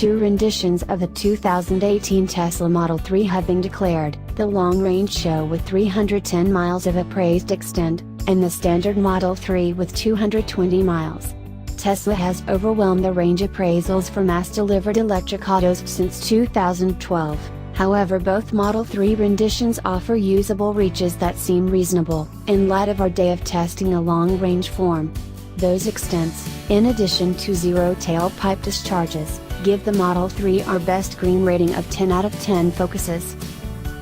2 renditions of the 2018 Tesla Model 3 have been declared, the long-range show with 310 miles of appraised extent, and the standard Model 3 with 220 miles. Tesla has overwhelmed the range appraisals for mass-delivered electric autos since 2012, however both Model 3 renditions offer usable reaches that seem reasonable, in light of our day of testing a long-range form. Those extents, in addition to zero tailpipe discharges, give the Model 3 our best green rating of 10 out of 10 focuses.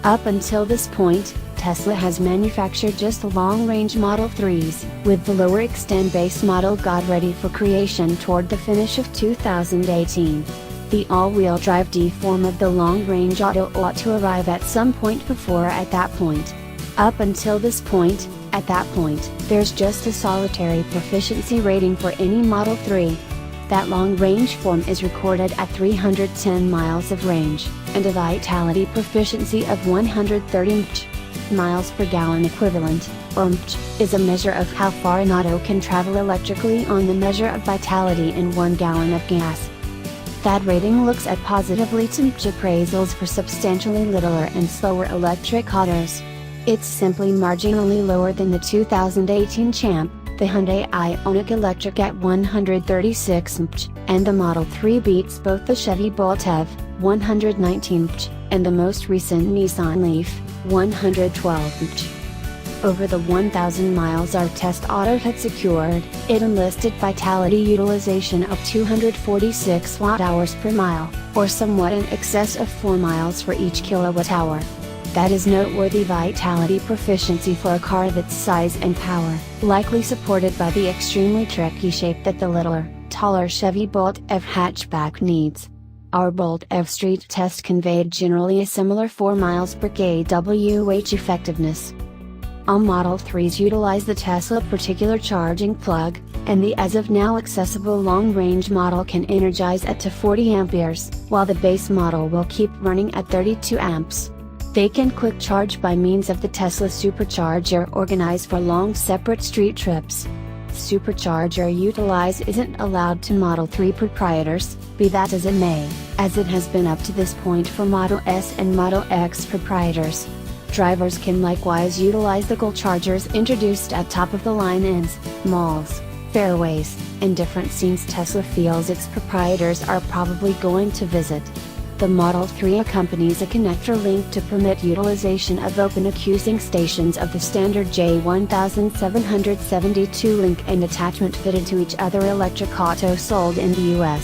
Up until this point, Tesla has manufactured just long-range Model 3s, with the lower extent base model got ready for creation toward the finish of 2018. The all-wheel drive D form of the long-range auto ought to arrive at some point before at that point. Up until this point, at that point, there's just a solitary proficiency rating for any Model 3. That long-range form is recorded at 310 miles of range, and a vitality proficiency of 130 miles per gallon equivalent, or MPGe, is a measure of how far an auto can travel electrically on the measure of vitality in 1 gallon of gas. That rating looks at positively to MPGe appraisals for substantially littler and slower electric autos. It's simply marginally lower than the 2018 Champ, the Hyundai Ioniq Electric at 136 MPGe, and the Model 3 beats both the Chevy Bolt EV, 119 MPGe, and the most recent Nissan Leaf, 112 MPGe. Over the 1,000 miles our test auto had secured, it enlisted vitality utilization of 246 watt-hours per mile, or somewhat in excess of 4 miles for each kilowatt-hour. That is noteworthy vitality proficiency for a car that's size and power, likely supported by the extremely tricky shape that the littler, taller Chevy Bolt EV hatchback needs. Our Bolt EV street test conveyed generally a similar 4 miles per kWh effectiveness. All Model 3s utilize the Tesla particular charging plug, and the as of now accessible long-range model can energize at to 40 amperes, while the base model will keep running at 32 amps. They can quick charge by means of the Tesla supercharger organized for long separate street trips. Supercharger utilize isn't allowed to Model 3 proprietors, be that as it may, as it has been up to this point for Model S and Model X proprietors. Drivers can likewise utilize the Gold chargers introduced at top-of-the-line inns, malls, fairways, and different scenes Tesla feels its proprietors are probably going to visit. The Model 3 accompanies a connector link to permit utilization of open accusing stations of the standard J1772 link and attachment fitted to each other electric auto sold in the US.